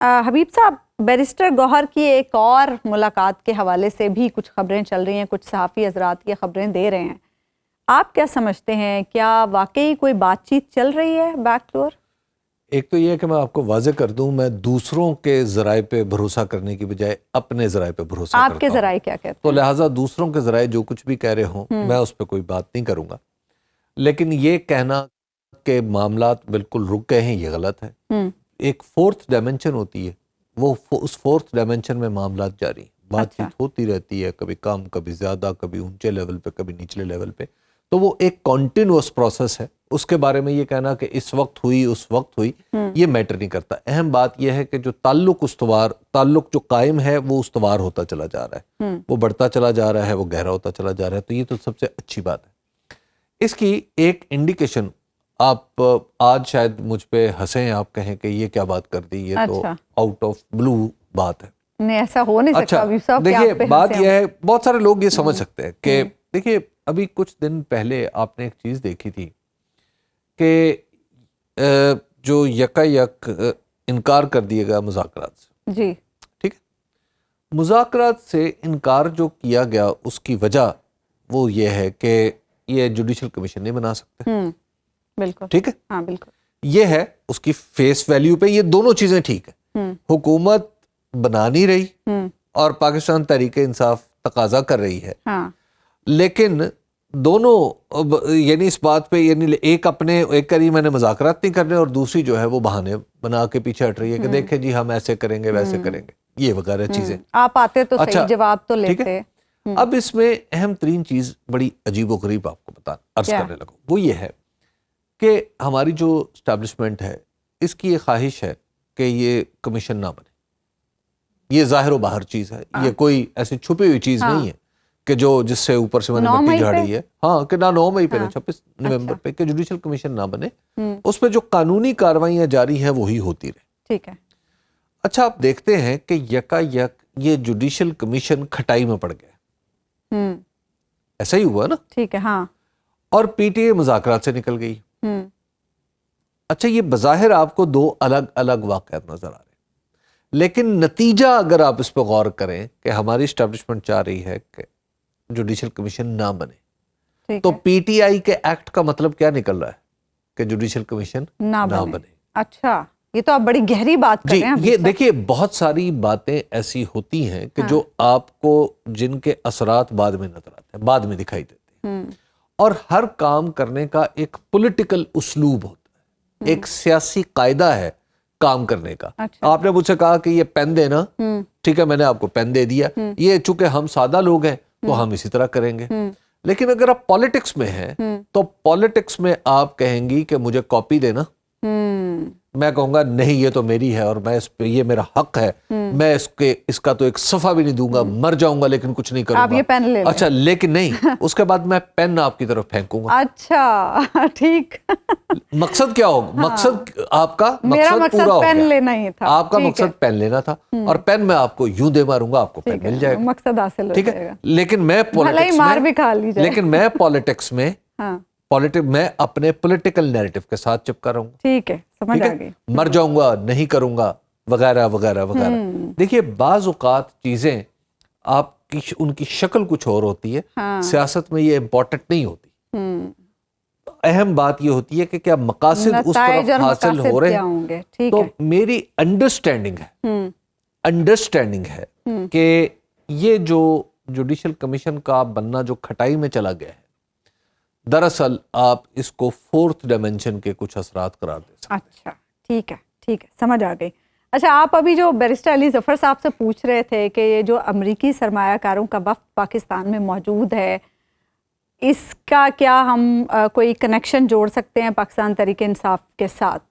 حبیب صاحب، بیرسٹر گوہر کی ایک اور ملاقات کے حوالے سے بھی کچھ خبریں چل رہی ہیں، کچھ صحافی حضرات یہ خبریں دے رہے ہیں. آپ کیا سمجھتے ہیں، کیا واقعی کوئی بات چیت چل رہی ہے بیک ڈور؟ ایک تو یہ ہے کہ میں آپ کو واضح کر دوں، میں دوسروں کے ذرائع پہ بھروسہ کرنے کی بجائے اپنے ذرائع پہ بھروسہ کرتا ہوں. آپ کے ذرائع کیا کہتے ہیں؟ تو لہٰذا دوسروں کے ذرائع جو کچھ بھی کہہ رہے ہوں میں اس پہ کوئی بات نہیں کروں گا. لیکن یہ کہنا کہ معاملات بالکل رک گئے ہیں یہ غلط ہے. ایک فورتھ ڈائمنشن ہوتی ہے، وہ اس فورتھ ڈائمنشن میں معاملات جاری ہیں، بات چیت ہوتی رہتی ہے، کبھی کم کبھی زیادہ، کبھی اونچے لیول پہ کبھی نچلے لیول پہ. تو وہ ایک کنٹینیوس پروسیس ہے. اس کے بارے میں یہ کہنا کہ اس وقت ہوئی اس وقت ہوئی یہ میٹر نہیں کرتا. اہم بات یہ ہے کہ جو تعلق جو قائم ہے وہ استوار ہوتا چلا جا رہا ہے، وہ بڑھتا چلا جا رہا ہے، وہ گہرا ہوتا چلا جا رہا ہے. تو یہ تو سب سے اچھی بات ہے. اس کی ایک انڈیکیشن آپ آج شاید مجھ پہ ہنسیں، آپ کہیں کہ یہ کیا بات کر دی، یہ تو آؤٹ آف بلو بات ہے. نہیں، ایسا ہو نہیں سکتا. اچھا دیکھیے، بات یہ ہے، بہت سارے لوگ یہ سمجھ سکتے ہیں کہ دیکھیے ابھی کچھ دن پہلے آپ نے ایک چیز دیکھی تھی کہ جو یک انکار کر دیا گیا مذاکرات سے. جی ٹھیک ہے، مذاکرات سے انکار جو کیا گیا اس کی وجہ وہ یہ ہے کہ یہ جوڈیشل کمیشن نہیں بنا سکتے. بالکل ٹھیک ہے، ہاں بالکل یہ ہے اس کی فیس ویلیو پہ یہ دونوں چیزیں ٹھیک ہے. حکومت بنا نہیں رہی اور پاکستان تحریک انصاف تقاضا کر رہی ہے، لیکن دونوں یعنی اس بات پہ یعنی ایک کری میں نے مذاکرات نہیں کرنے اور دوسری جو ہے وہ بہانے بنا کے پیچھے ہٹ رہی ہے کہ دیکھیں جی ہم ایسے کریں گے ویسے کریں گے، یہ وغیرہ چیزیں. آپ آتے تو صحیح جواب تو لیتے. اب اس میں اہم ترین چیز بڑی عجیب و غریب آپ کو عرض کرنے لگوں، وہ یہ ہے کہ ہماری جو اسٹیبلشمنٹ ہے اس کی یہ خواہش ہے کہ یہ کمیشن نہ بنے. یہ ظاہر و باہر چیز ہے، یہ کوئی ایسی چھپی ہوئی چیز نہیں ہے کہ جس سے اوپر سے میں نے مٹی جھاڑی ہے. ہاں کہ نہ 9 مئی پہ نہ 26 نومبر پہ کہ جوڈیشل کمیشن نہ بنے، اس پہ جو قانونی کارروائیاں جاری ہیں وہی ہوتی رہے. ٹھیک ہے. اچھا آپ دیکھتے ہیں کہ یک یہ جوڈیشل کمیشن کھٹائی میں پڑ گیا. ایسا ہی ہوا نا. ٹھیک ہے. ہاں. اور پی ٹی اے مذاکرات سے نکل گئی. اچھا یہ بظاہر آپ کو دو الگ الگ واقعات نظر آ رہے ہیں، لیکن نتیجہ اگر آپ اس پہ غور کریں کہ ہماری اسٹیبلشمنٹ چاہ رہی ہے کہ جوڈیشل کمیشن نہ بنے، تو پی ٹی آئی کے ایکٹ کا مطلب کیا نکل رہا ہے کہ جوڈیشل کمیشن نہ بنے. اچھا یہ تو آپ بڑی گہری بات کر رہے ہیں. یہ دیکھیے بہت ساری باتیں ایسی ہوتی ہیں کہ جو آپ کو جن کے اثرات بعد میں نظر آتے ہیں، بعد میں دکھائی دیتے ہیں. اور ہر کام کرنے کا ایک پولیٹیکل اسلوب ہوتا ہے، ایک سیاسی قاعدہ ہے کام کرنے کا. آپ نے مجھ سے کہا کہ یہ پین دینا، ٹھیک ہے، میں نے آپ کو پین دے دیا. یہ چونکہ ہم سادہ لوگ ہیں تو ہم اسی طرح کریں گے. لیکن اگر آپ پالیٹکس میں ہیں تو پالیٹکس میں آپ کہیں گی کہ مجھے کاپی دینا، میں کہوں گا نہیں یہ تو میری ہے اور میں اس پہ یہ میرا حق ہے، میں اس کا تو ایک صفحہ بھی نہیں دوں گا، مر جاؤں گا لیکن کچھ نہیں کروں گا. اچھا لیکن نہیں، اس کے بعد میں پین آپ کی طرف پھینکوں گا. اچھا ٹھیک. مقصد کیا ہوگا؟ مقصد آپ کا مقصد پورا ہو گیا. آپ کا مقصد پین لینا تھا اور پین میں آپ کو یوں دے ماروں گا، آپ کو پین مل جائے گا، مقصد حاصل ہو جائے گا. لیکن میں پالیٹکس میں میں اپنے پولیٹیکل نیریٹو کے ساتھ چپکا رہوں گا. ٹھیک ہے، سمجھ آ گئی. مر جاؤں گا، نہیں کروں گا، وغیرہ وغیرہ وغیرہ. دیکھیے بعض اوقات چیزیں آپ کی ان کی شکل کچھ اور ہوتی ہے، سیاست میں یہ امپورٹنٹ نہیں ہوتی. اہم بات یہ ہوتی ہے کہ کیا مقاصد اس طرف حاصل ہو رہے ہیں. تو میری انڈرسٹینڈنگ ہے کہ یہ جو جوڈیشل کمیشن کا بننا جو کھٹائی میں چلا گیا ہے، دراصل آپ اس کو فورتھ ڈائمنشن کے کچھ اثرات قرار دے سکتے ہیں. اچھا ٹھیک ہے، ٹھیک ہے، سمجھ آ گئی. اچھا آپ ابھی جو بیرسٹر علی ظفر صاحب سے پوچھ رہے تھے کہ یہ جو امریکی سرمایہ کاروں کا وفد پاکستان میں موجود ہے، اس کا کیا ہم کوئی کنیکشن جوڑ سکتے ہیں پاکستان تحریک انصاف کے ساتھ؟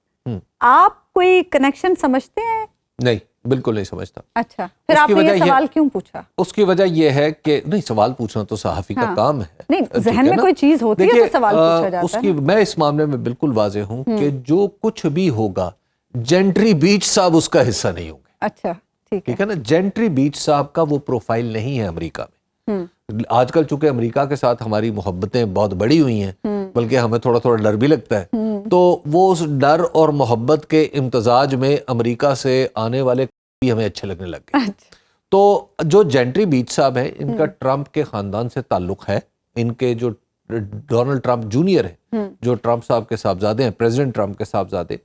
آپ کوئی کنیکشن سمجھتے ہیں؟ نہیں، بالکل نہیں سمجھتا. اچھا پھر آپ نے یہ سوال کیوں پوچھا؟ اس کی وجہ یہ ہے کہ نہیں، سوال پوچھنا تو صحافی کا کام ہے. نہیں، ذہن میں کوئی چیز ہوتی ہے تو سوال پوچھا جاتا ہے. میں اس معاملے میں بالکل واضح ہوں کہ جو کچھ بھی ہوگا جینٹری بیچ صاحب اس کا حصہ نہیں ہوں گے. اچھا ٹھیک ہے نا. جینٹری بیچ صاحب کا وہ پروفائل نہیں ہے امریکہ میں. آج کل چونکہ امریکہ کے ساتھ ہماری محبتیں بہت بڑی ہوئی ہیں، بلکہ ہمیں تھوڑا تھوڑا ڈر بھی لگتا ہے تو وہ اس ڈر اور محبت کے امتزاج میں امریکہ سے آنے والے بھی ہمیں اچھے لگنے لگ گئے. تو جو جینٹری بیچ صاحب ہیں ان کا ٹرمپ کے خاندان سے تعلق ہے. ان کے جو ڈونلڈ ٹرمپ جونیئر ہیں, جو ٹرمپ صاحب کے صاحبزادے ہیں, پریزیڈنٹ ٹرمپ کے صاحبزادے,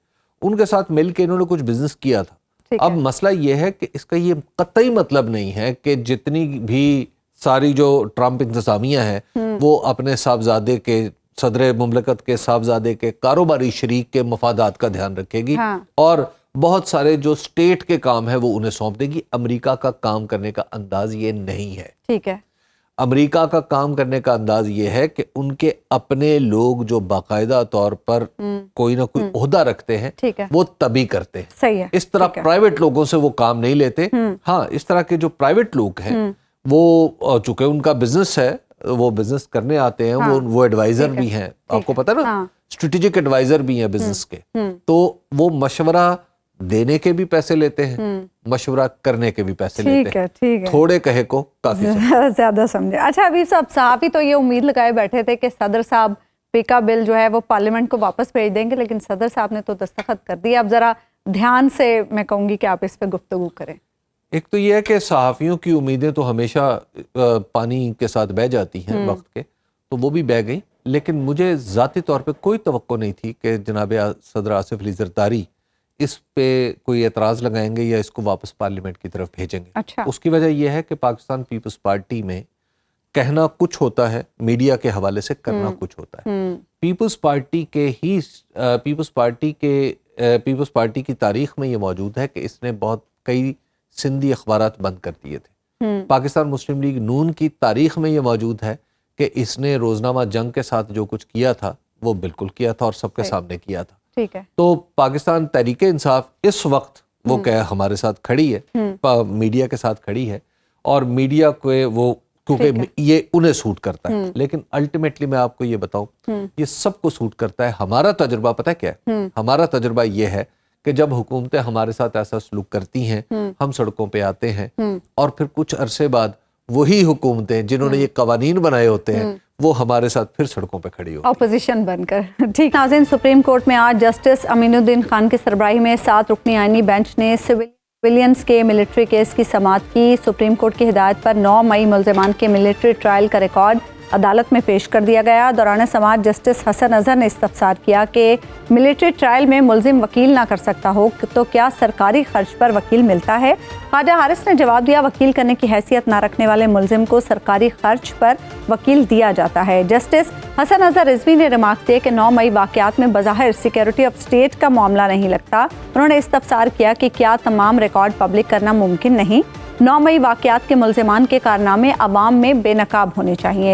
ان کے ساتھ مل کے انہوں نے کچھ بزنس کیا تھا. اب مسئلہ یہ ہے کہ اس کا یہ قطعی مطلب نہیں ہے کہ جتنی بھی ساری جو ٹرمپ انتظامیہ ہے وہ اپنے صاحبزادے کے, صدر مملکت کے صاحبزادے کے کاروباری شریک کے مفادات کا دھیان رکھے گی اور بہت سارے جو سٹیٹ کے کام ہے وہ انہیں سونپ دے گی. امریکہ کا کام کرنے کا انداز یہ نہیں ہے. ٹھیک ہے. امریکہ کا کام کرنے کا انداز یہ ہے کہ ان کے اپنے لوگ جو باقاعدہ طور پر کوئی نہ کوئی عہدہ رکھتے ہیں وہ تبھی کرتے ہیں. صحیح ہے. اس طرح پرائیویٹ لوگوں سے وہ کام نہیں لیتے. ہاں, اس طرح کے جو پرائیویٹ لوگ ہیں وہ چونکہ ان کا بزنس ہے, وہ بزنس کرنے آتے ہیں, وہ ایڈوائزر بھی ہیں, آپ کو پتہ نا, اسٹریٹجک ایڈوائزر بھی ہیں بزنس کے. تو وہ مشورہ دینے کے بھی پیسے لیتے ہیں, مشورہ کرنے کے بھی پیسے لیتے ہیں. تھوڑے کہے کو کافی زیادہ سمجھے. اچھا حبیب صاحب, صحافی تو یہ امید لگائے بیٹھے تھے کہ صدر صاحب پیکا بل جو ہے وہ پارلیمنٹ کو واپس بھیج دیں گے, لیکن صدر صاحب نے تو دستخط کر دی. اب ذرا دھیان سے میں کہوں گی کہ آپ اس پہ گفتگو کریں. ایک تو یہ ہے کہ صحافیوں کی امیدیں تو ہمیشہ پانی کے ساتھ بہہ جاتی ہیں وقت کے, تو وہ بھی بہہ گئی. لیکن مجھے ذاتی طور پہ کوئی توقع نہیں تھی کہ جناب صدر آصف علی زرداری اس پہ کوئی اعتراض لگائیں گے یا اس کو واپس پارلیمنٹ کی طرف بھیجیں گے. اس کی وجہ یہ ہے کہ پاکستان پیپلز پارٹی میں کہنا کچھ ہوتا ہے, میڈیا کے حوالے سے کرنا کچھ ہوتا ہے. پیپلز پارٹی کی تاریخ میں یہ موجود ہے کہ اس نے بہت کئی سندھی اخبارات بند کر دیے تھے. پاکستان مسلم لیگ نون کی تاریخ میں یہ موجود ہے کہ اس نے روزنامہ جنگ کے ساتھ جو کچھ کیا تھا وہ بالکل کیا تھا اور سب کے سامنے کیا تھا. تو پاکستان تحریک انصاف اس وقت وہ کہ ہمارے ساتھ کھڑی ہے, میڈیا کے ساتھ کھڑی ہے, اور میڈیا کو وہ کیونکہ یہ انہیں سوٹ کرتا ہے. لیکن الٹیمیٹلی میں آپ کو یہ بتاؤں, یہ سب کو سوٹ کرتا ہے. ہمارا تجربہ پتہ کیا ہے؟ ہمارا تجربہ یہ ہے کہ جب حکومتیں ہمارے ساتھ ایسا سلوک کرتی ہیں, ہم سڑکوں پہ آتے ہیں, اور پھر کچھ عرصے بعد وہی حکومتیں جنہوں نے یہ قوانین بنائے ہوتے ہیں وہ ہمارے ساتھ پھر سڑکوں پہ کھڑی ہوتی ہیں اپوزیشن بن کر. ٹھیک ناظرین, سپریم کورٹ میں آج جسٹس امین الدین خان کی سربراہی میں 7 رکنی آئینی بینچ نے سویلینز کے ملٹری کیس کی سماعت کی. سپریم کورٹ کی ہدایت پر 9 مئی ملزمان کے ملٹری ٹرائل کا ریکارڈ عدالت میں پیش کر دیا گیا. دوران سماعت جسٹس حسن اظہر نے استفسار کیا کہ ملٹری ٹرائل میں ملزم وکیل نہ کر سکتا ہو تو کیا سرکاری خرچ پر وکیل ملتا ہے؟ خواجہ حارث نے جواب دیا, وکیل کرنے کی حیثیت نہ رکھنے والے ملزم کو سرکاری خرچ پر وکیل دیا جاتا ہے. جسٹس حسن اظہر رضوی نے ریمارک دیے کہ 9 مئی واقعات میں بظاہر سیکیورٹی آف اسٹیٹ کا معاملہ نہیں لگتا. انہوں نے استفسار کیا کہ کیا تمام ریکارڈ پبلک کرنا ممکن نہیں؟ 9 مئی واقعات کے ملزمان کے کارنامے عوام میں بے نقاب ہونے چاہیے.